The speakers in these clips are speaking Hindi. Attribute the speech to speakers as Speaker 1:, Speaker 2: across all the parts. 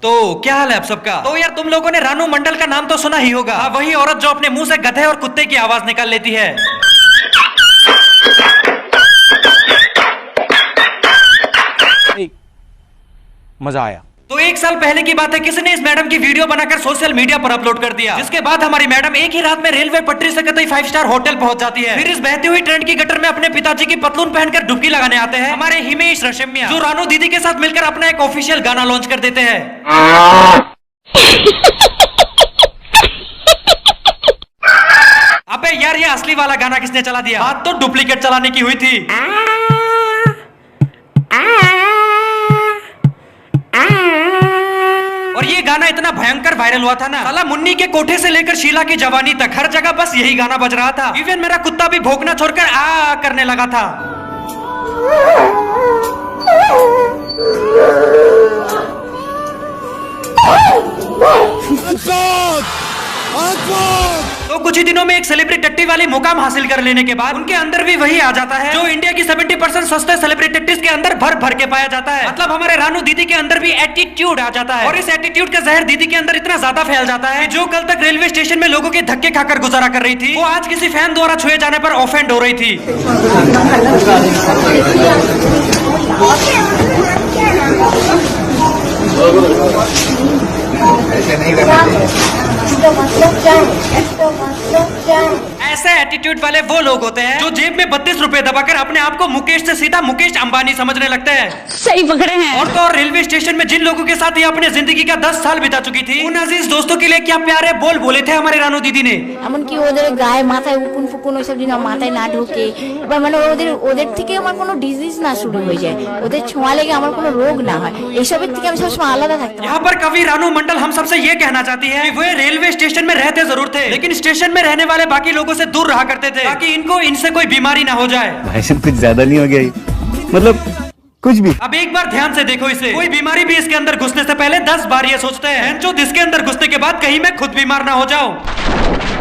Speaker 1: तो क्या हाल है आप सबका। तो यार तुम लोगों ने रानू मंडल का नाम तो सुना ही होगा। वही औरत जो अपने मुंह से गधे और कुत्ते की आवाज निकाल लेती है।
Speaker 2: मजा आया।
Speaker 1: तो एक साल पहले की बात है, किसी ने इस मैडम की वीडियो बनाकर सोशल मीडिया पर अपलोड कर दिया, जिसके बाद हमारी मैडम एक ही रात में रेलवे पटरी से कतई 5 स्टार होटल पहुंच जाती है। फिर इस बहती हुई ट्रेंड की गटर में अपने पिताजी की पतलून पहनकर डुबकी लगाने आते हैं हमारे हिमेश रेशमिया, जो रानू दीदी के साथ मिलकर अपना एक ऑफिशियल गाना लॉन्च कर देते हैं। अबे यार, ये असली वाला गाना किसने चला दिया? बात तो डुप्लीकेट चलाने की हुई थी। और ये गाना इतना भयंकर वायरल हुआ था ना, साला मुन्नी के कोठे से लेकर शीला की जवानी तक हर जगह बस यही गाना बज रहा था। इवन मेरा कुत्ता भी भौंकना छोड़कर आ करने लगा था। तो कुछ ही दिनों में एक सेलिब्रिटी वाली मुकाम हासिल कर लेने के बाद उनके अंदर भी वही आ जाता है जो इंडिया की 70% सस्ते सेलिब्रिटीज के अंदर भर भर के पाया जाता है। मतलब हमारे रानू दीदी के अंदर भी एटीट्यूड आ जाता है, और इस एटीट्यूड का जहर दीदी के अंदर इतना ज्यादा फैल जाता है, जो कल तक रेलवे स्टेशन में लोगों के धक्के खाकर गुजारा कर रही थी, वो आज किसी फैन द्वारा छुए जाने पर ऑफेंड हो रही थी। ऐसे एटीट्यूड वाले वो लोग होते हैं जो जेब में 32 रुपए दबाकर अपने आप को मुकेश से सीधा मुकेश अंबानी समझने लगते हैं।
Speaker 3: सही पकड़े हैं।
Speaker 1: और तो और रेलवे स्टेशन में जिन लोगों के साथ ये अपने जिंदगी का 10 साल बिता चुकी थी, उन अजीज दोस्तों के लिए क्या प्यारे बोल बोले थे हमारे रानू दीदी ने।
Speaker 3: এমনকি ওদের গায়ে মাথায় উকুন ফুকুন ওইসব দিন মাথায় না ঢোকে, বা মানে ওদের থেকে আমার কোনো ডিজিজ না শুরু হয়ে যায়, ওদের ছোঁয়া লেগে আমার কোনো রোগ না হয়, এইসবের থেকে আমি সবসময় আলাদা থাকতাম।
Speaker 1: यहाँ पर कवि रानू मंडल हम सबसे ये कहना चाहती है कि वे रेलवे स्टेशन में रहते जरूर थे, लेकिन स्टेशन में रहने वाले बाकी लोगों से दूर रहा करते थे, ताकि इनको इनसे कोई बीमारी ना हो जाए।
Speaker 2: भाई साहब कुछ ज्यादा नहीं हो गया ये? मतलब कुछ भी।
Speaker 1: अब एक बार ध्यान से देखो इसे, कोई बीमारी भी इसके अंदर घुसने से पहले 10 बार ये सोचते हैं जो इसके अंदर घुसने के बाद कहीं मैं खुद बीमार ना हो जाऊं।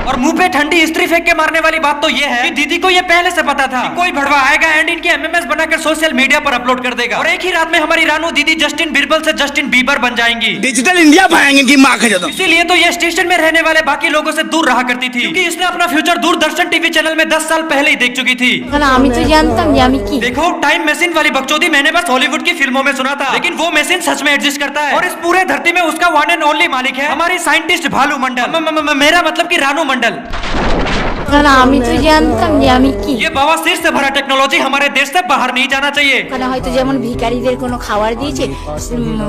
Speaker 1: और मुंह पे ठंडी स्त्री फेंक के मारने वाली बात तो ये है कि दीदी को ये पहले से पता था कि कोई भड़वा आएगा एंड इनकी एमएमएस बनाकर सोशल मीडिया पर अपलोड कर देगा, और एक ही रात में हमारी रानू दीदी जस्टिन बीरबल से जस्टिन बीबर बन जाएंगी।
Speaker 4: डिजिटल इंडिया पाएंगे इनकी माँ का जन्म।
Speaker 1: इसीलिए तो ये स्टेशन में रहने वाले बाकी लोगों से दूर रहा करती थी, क्योंकि इसने अपना फ्यूचर दूरदर्शन टीवी चैनल में 10 साल पहले ही देख चुकी थी।
Speaker 3: আমি তো জানতাম যে আমি কি।
Speaker 1: देखो, टाइम मशीन वाली बकचोदी मैंने बस हॉलीवुड की फिल्मों में सुना था, लेकिन वो मशीन सच में एग्जिस्ट करता है, और इस पूरे धरती में उसका वन एंड ओनली मालिक है हमारी साइंटिस्ट भालू मंडल। मेरा मतलब कि रानू मंडल।
Speaker 3: আমি তো জানতাম যে আমি কি।
Speaker 1: ये बवासीर से भरा टेक्नोलॉजी हमारे देश से बाहर नहीं जाना चाहिए।
Speaker 3: হয়তো যেমন ভিখারিদের কোনো খাবার দিয়েছে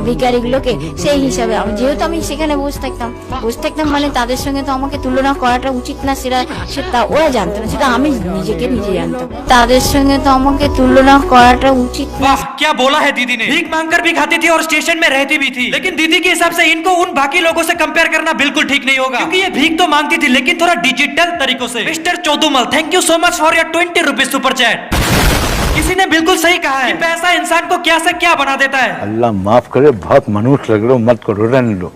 Speaker 3: ভিখারিগুলোকে, সেই হিসাবে আমি যেহেতু আমি সেখানে বসে থাকতাম মানে তাদের সঙ্গে তো আমাকে তুলনা করাটা উচিত না, সেটা ওরা জানতো না, সেটা আমি নিজে জানতাম। তাদের সঙ্গে তো আমাকে তুলনা করাটা উচিত না।
Speaker 1: वाह, क्या बोला है दीदी ने। भीख मांगकर भी खाती थी और स्टेशन में रहती भी थी, लेकिन दीदी के हिसाब से इनको उन बाकी लोगों से कंपेयर करना बिल्कुल ठीक नहीं होगा, क्योंकि ये भीख तो मांगती थी लेकिन थोड़ा डिजिटल तरीकों से। Mister Chaudhumal, thank you so much for your 20 rupees super chat. किसी ने बिल्कुल सही कहा है कि पैसा इंसान को क्या से क्या बना देता है।
Speaker 5: अल्लाह माफ करे, बहुत मनुष्य लग रहे हो, मत करो, रहने दो,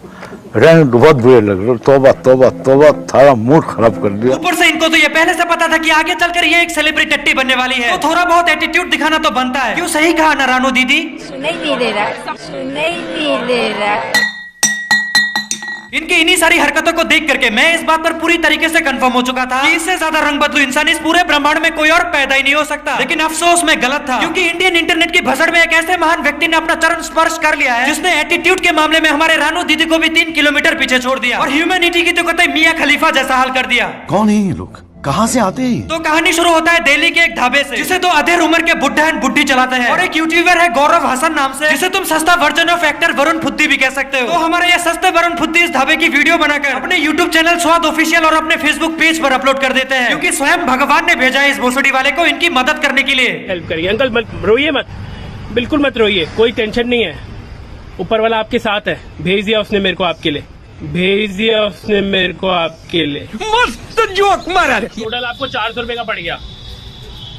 Speaker 5: बहुत बुरे लग रहे हो। तौबा तौबा तौबा, थारा मूड खराब कर दिया।
Speaker 1: ऊपर से इनको तो ये पहले से पता था कि आगे चलकर ये एक सेलिब्रिटी बनने वाली है, तो थोड़ा बहुत एटीट्यूड दिखाना तो बनता है। क्यों, सही कहा ना रानू दीदी।
Speaker 3: सुनाई नहीं दे रहा।
Speaker 1: इनकी इन्हीं सारी हरकतों को देख करके मैं इस बात पर पूरी तरीके से कंफर्म हो चुका था कि इससे ज्यादा रंग बदलू इंसान इस पूरे ब्रह्मांड में कोई और पैदा ही नहीं हो सकता। लेकिन अफसोस मैं गलत था, क्योंकि इंडियन इंटरनेट की भसड़ में एक ऐसे महान व्यक्ति ने अपना चरण स्पर्श कर लिया है, जिसने एटीट्यूड के मामले में हमारे रानू दीदी को भी 3 किलोमीटर पीछे छोड़ दिया, और ह्यूमैनिटी की तो कतई मियां खलीफा जैसा हाल कर दिया।
Speaker 4: कौन है ये लोग, कहाँ से आते हैं?
Speaker 1: तो कहानी शुरू होता है दिल्ली के एक ढाबे से, जिसे तो अधेड़ उम्र के बुढ़ा एंड बुढ़ी चलाते हैं, और एक यूट्यूबर है गौरव हसन नाम से, जिसे तुम सस्ता वर्जन ऑफ एक्टर वरुण फुद्दी भी कह सकते हो। तो हमारे ये सस्ते वरुण फुद्दी इस ढाबे की वीडियो बनाकर अपने यूट्यूब चैनल स्वाद ऑफिशियल और अपने फेसबुक पेज पर अपलोड कर देते हैं, क्योंकि स्वयं भगवान ने भेजा है इस भोसड़ी वाले को इनकी मदद करने के लिए।
Speaker 6: हेल्प करिए अंकल, रोइए मत, बिल्कुल मत रोइए, कोई टेंशन नहीं है, ऊपर वाला आपके साथ है। भेज दिया उसने मेरे को आपके लिए, मस्त जोक मारा। टोटल आपको 400 रुपए का पड़ गया।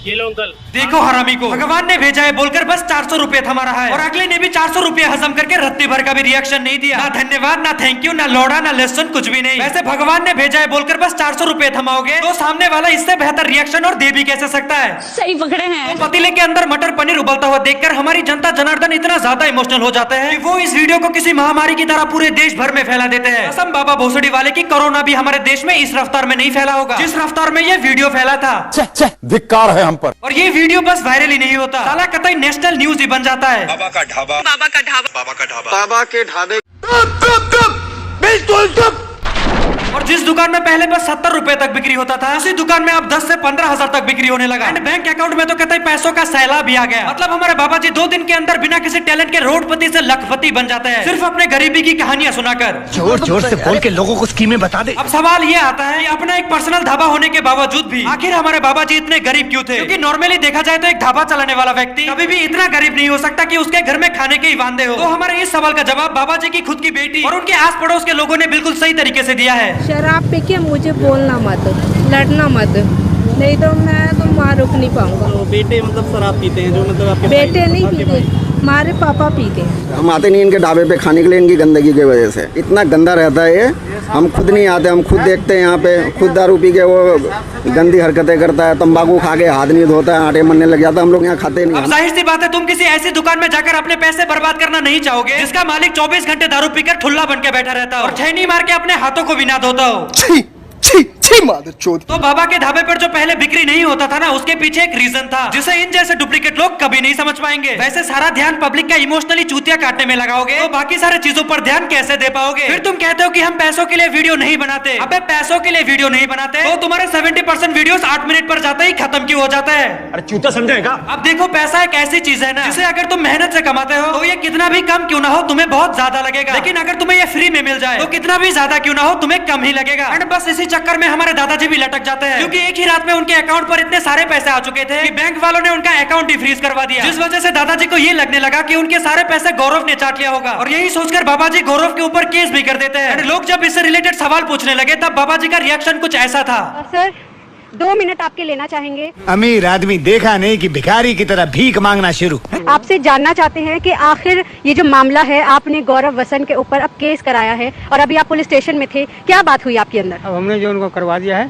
Speaker 6: ये लो अंकल।
Speaker 1: देखो हरामी को भगवान ने भेजा है बोलकर बस 400 रुपए थमा रहा है, और अगले ने भी 400 रुपए हजम करके रत्ती भर का भी रिएक्शन नहीं दिया। ना धन्यवाद, ना थैंक यू, ना लोड़ा, ना लेसन, कुछ भी नहीं। वैसे भगवान ने भेजा है बोलकर बस 400 रुपए थमाओगे तो सामने वाला इससे बेहतर रिएक्शन और दे भी कैसे सकता है।
Speaker 3: सही पकड़े हैं।
Speaker 1: तो पतीले के अंदर मटर पनीर उबलता हुआ देखकर हमारी जनता जनार्दन इतना ज्यादा इमोशनल हो जाते हैं कि वो इस वीडियो को किसी महामारी की तरह पूरे देश भर में फैला देते हैं। कसम बाबा भोसड़ी वाले की कोरोना भी हमारे देश में इस रफ्तार में नहीं फैला होगा जिस रफ्तार में ये वीडियो फैला था।
Speaker 4: धिक्कार है हम पर।
Speaker 1: और ये वीडियो बस वायरल ही नहीं होता, साला कतई नेशनल न्यूज ही बन जाता है।
Speaker 4: बाबा का ढाबा,
Speaker 7: बाबा का ढाबा, बाबा का ढाबा, बाबा के ढाबे।
Speaker 4: बिल्कुल चुप।
Speaker 1: और जिस दुकान में पहले बस 70 रुपए तक बिक्री होता था, उसी दुकान में अब 10 से 15 हजार तक बिक्री होने लगा। एंड बैंक अकाउंट में तो कहते पैसों का सैलाब भी आ गया। मतलब हमारे बाबा जी 2 दिन के अंदर बिना किसी टैलेंट के रोडपति से लखपति बन जाते हैं, सिर्फ अपने गरीबी की कहानियां सुनाकर।
Speaker 4: जोर जोर से बोल के लोगों को स्कीमें बता दे।
Speaker 1: अब सवाल ये आता है कि अपना एक पर्सनल ढाबा होने के बावजूद भी आखिर हमारे बाबा जी इतने गरीब क्यों थे? क्योंकि नॉर्मली देखा जाए तो एक ढाबा चलाने वाला व्यक्ति कभी भी इतना गरीब नहीं हो सकता कि उसके घर में खाने के ही वांदे हो। तो हमारे इस सवाल का जवाब बाबा जी की खुद की बेटी और उनके आस पड़ोस के लोगों ने बिल्कुल सही तरीके से दिया है।
Speaker 8: शराब पी के मुझे बोलना मत, लड़ना मत, नहीं तो मैं तो वहाँ रुक नहीं पाऊंगा।
Speaker 2: तो बेटे मतलब शराब पीते हैं जो मतलब आपके
Speaker 8: बेटे नहीं पीते, हमारे पापा पीते हैं।
Speaker 9: हम आते नहीं इनके ढाबे पे खाने के लिए, इनकी गंदगी की वजह से। इतना गंदा रहता है ये, हम खुद नहीं आते, हम खुद देखते हैं यहाँ पे। खुद दारू पी के वो गंदी हरकतें करता है, तंबाकू खा के हाथ नहीं धोता है, आटे मरने लग जाता है। हम लोग यहाँ खाते नहीं।
Speaker 1: अब जाहिर सी बात है तुम किसी ऐसी दुकान में जाकर अपने पैसे बर्बाद करना नहीं चाहोगे जिसका मालिक 24 घंटे दारू पीकर ठुल्ला बन के बैठा रहता हो और छैनी मार के अपने हाथों को भी ना धोता हो। तो बाबा के ढाबे पर जो पहले बिक्री नहीं होता था ना, उसके पीछे एक रीजन था जिसे इन जैसे डुप्लीकेट लोग कभी नहीं समझ पाएंगे। वैसे सारा ध्यान पब्लिक का इमोशनली चूतिया काटने में लगाओगे तो बाकी सारे चीजों पर ध्यान कैसे दे पाओगे? फिर तुम कहते हो कि हम पैसों के लिए वीडियो नहीं बनाते। अबे पैसों के लिए वीडियो नहीं बनाते तो तुम्हारे 70% वीडियोस 8 मिनट पर जाते ही खत्म क्यों हो जाता है?
Speaker 4: अरे चूता समझेगा।
Speaker 1: अब देखो पैसा एक ऐसी चीज है ना जिसे अगर तुम मेहनत से कमाते हो तो ये कितना भी कम क्यों ना हो तुम्हें बहुत ज्यादा लगेगा, लेकिन अगर तुम्हें ये फ्री में मिल जाए तो कितना भी ज्यादा क्यों ना हो तुम्हें कम ही लगेगा। एंड बस इसी चक्कर में हमारे दादाजी भी लटक जाते हैं, क्योंकि एक ही रात में उनके अकाउंट पर इतने सारे पैसे आ चुके थे कि बैंक वालों ने उनका अकाउंट ही फ्रीज करवा दिया, जिस वजह से दादाजी को ये लगने लगा कि उनके सारे पैसे गौरव ने चाट लिया होगा। और यही सोचकर बाबा जी गौरव के ऊपर केस भी कर देते हैं। लोग जब इससे रिलेटेड सवाल पूछने लगे तब बाबा जी का रिएक्शन कुछ ऐसा था।
Speaker 10: सर 2 मिनट आपके लेना चाहेंगे।
Speaker 4: अमीर आदमी देखा नहीं कि भिखारी की तरह भीख मांगना शुरू।
Speaker 10: आपसे जानना चाहते हैं कि आखिर ये जो मामला है, आपने गौरव वसन के ऊपर अब केस कराया है और अभी आप पुलिस स्टेशन में थे, क्या बात हुई आपके अंदर?
Speaker 2: अब हमने जो उनको करवा दिया है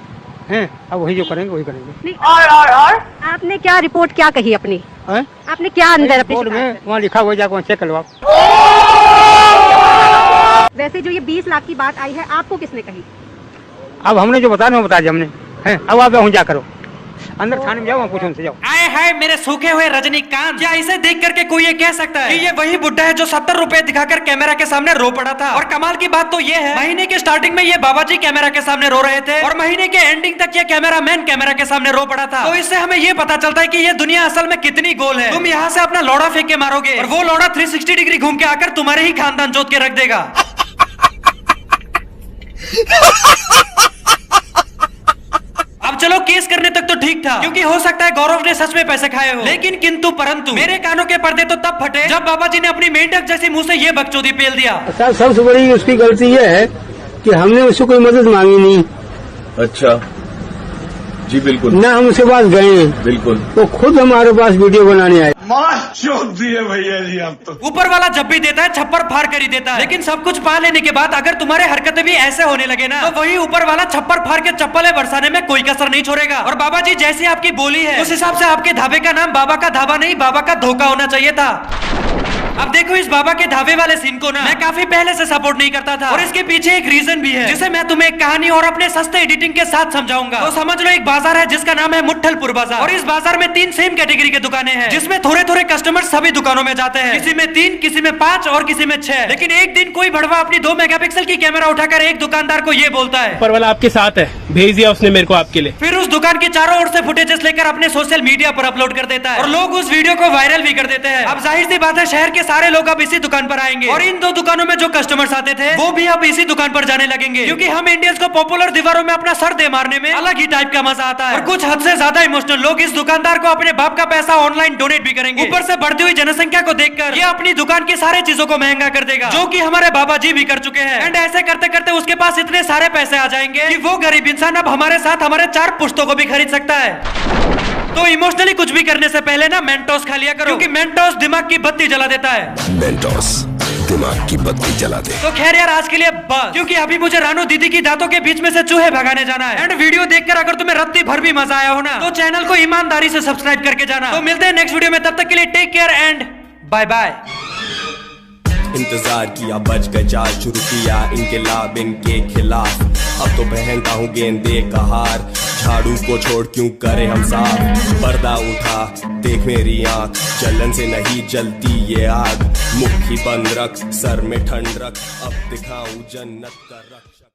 Speaker 2: अब वही जो करेंगे वही करेंगे।
Speaker 10: नहीं, और आपने क्या रिपोर्ट क्या कही अपनी? आपने क्या अंदर अपनी
Speaker 2: रिपोर्ट में वहाँ लिखा हुआ जाकर चेक करवाओ।
Speaker 10: वैसे जो ये 20 लाख की बात आई है आपको किसने कही?
Speaker 2: अब हमने जो बताया बता दिया हमने। अब आप वहाँ जा करो, अंदर थाने में जाओ, वहाँ पूछो उनसे जाओ।
Speaker 1: आए हाय मेरे सूखे हुए रजनीकांत, क्या इसे देख करके कोई ये कह सकता है कि ये वही बुड्ढा है जो 70 रुपए दिखाकर कैमरा के सामने रो पड़ा था? और कमाल की बात तो ये है महीने के स्टार्टिंग में ये बाबा जी कैमरा के सामने रो रहे थे और महीने के एंडिंग तक ये कैमरामैन कैमरा के सामने रो पड़ा था। तो इससे हमें ये पता चलता है कि ये दुनिया असल में कितनी गोल है। तुम यहाँ से अपना लौड़ा फेंक के मारोगे और वो लौड़ा 360 डिग्री घूम के आकर तुम्हारे ही खानदान जोत के रख देगा। अब चलो केस करने तक तो ठीक था, क्योंकि हो सकता है गौरव ने सच में पैसे खाए हो, लेकिन किंतु परंतु मेरे कानों के पर्दे तो तब फटे जब बाबा जी ने अपनी मेंढक जैसी मुंह से ये बकचोदी पेल दिया।
Speaker 2: सबसे बड़ी उसकी गलती ये है कि हमने उससे कोई मदद मांगी नहीं।
Speaker 11: अच्छा जी, बिल्कुल
Speaker 2: ना हम उसके पास गए,
Speaker 11: बिल्कुल,
Speaker 2: तो खुद हमारे पास वीडियो बनाने आए।
Speaker 11: भैया जी आप तो।
Speaker 1: ऊपर वाला जब भी देता है छप्पर फाड़ कर ही देता है, लेकिन सब कुछ पा लेने के बाद अगर तुम्हारे हरकतें भी ऐसे होने लगे ना तो वही ऊपर वाला छप्पर फाड़ के चप्पलें बरसाने में कोई कसर नहीं छोड़ेगा। और बाबा जी जैसी आपकी बोली है उस हिसाब से आपके ढाबे का नाम बाबा का ढाबा नहीं बाबा का धोखा होना चाहिए था। अब देखो इस बाबा के ढाबे वाले सीन को ना मैं काफी पहले से सपोर्ट नहीं करता था, और इसके पीछे एक रीजन भी है जिसे मैं तुम्हें एक कहानी और अपने सस्ते एडिटिंग के साथ समझाऊंगा। तो समझ लो एक बाजार है जिसका नाम है मुट्ठलपुर बाजार, और इस बाजार में 3 सेम कैटेगरी के दुकानें हैं जिसमें थोड़े थोड़े कस्टमर सभी दुकानों में जाते हैं। किसी में 3, किसी में 5 और किसी में 6। लेकिन एक दिन कोई भड़वा अपनी 2 मेगापिक्सल की कैमरा उठाकर एक दुकानदार को ये बोलता है,
Speaker 6: ऊपर वाला आपके साथ है, भेज दिया उसने मेरे को आपके लिए।
Speaker 1: फिर उस दुकान के चारों ओर से फुटेजेस लेकर अपने सोशल मीडिया पर अपलोड कर देता है और लोग उस वीडियो को वायरल भी कर देते हैं। अब जाहिर सी बात है शहर के सारे लोग अब इसी दुकान पर आएंगे, और इन 2 दुकानों में जो कस्टमर्स आते थे वो भी अब इसी दुकान पर जाने लगेंगे, क्योंकि हम इंडियंस को पॉपुलर दीवारों में अपना सर दे मारने में अलग ही टाइप का मजा आता है। और कुछ हद से ज्यादा इमोशनल लोग इस दुकानदार को अपने बाप का पैसा ऑनलाइन डोनेट भी करेंगे। ऊपर से बढ़ती हुई जनसंख्या को देखकर ये अपनी दुकान की सारी चीजों को महंगा कर देगा, जो कि हमारे बाबा जी भी कर चुके हैं। एंड ऐसे करते करते उसके पास इतने सारे पैसे आ जाएंगे कि वो गरीब इंसान अब हमारे साथ हमारे 4 पुश्तों को भी खरीद सकता है। तो इमोशनली कुछ भी करने से पहले ना मेंटोस खा लिया करो, क्योंकि मेंटोस दिमाग की बत्ती जला देता है।
Speaker 12: मेंटोस दिमाग की बत्ती जला दे।
Speaker 1: तो खैर यार आज के लिए बस, क्योंकि अभी मुझे रानू दीदी की दांतों के बीच में से चूहे भगाने जाना है। एंड वीडियो देखकर अगर तुम्हें रत्ती भर भी मजा आया हो ना, तो चैनल को ईमानदारी से सब्सक्राइब करके जाना। तो मिलते हैं नेक्स्ट वीडियो में, तब तक के लिए take care and bye bye.
Speaker 12: इंतजार किया, बच गए चार, शुरू किया इनकलाब इनके खिलाफ। अब तो पहनता हूँ गेंदे का हार, झाड़ू को छोड़ क्यों करे हम साफ। पर्दा उठा देख मेरी आँख, जलन से नहीं जलती ये आग। मुट्ठी बंद रख, सर में ठंड रख, अब दिखाऊं जन्नत का रक्षक।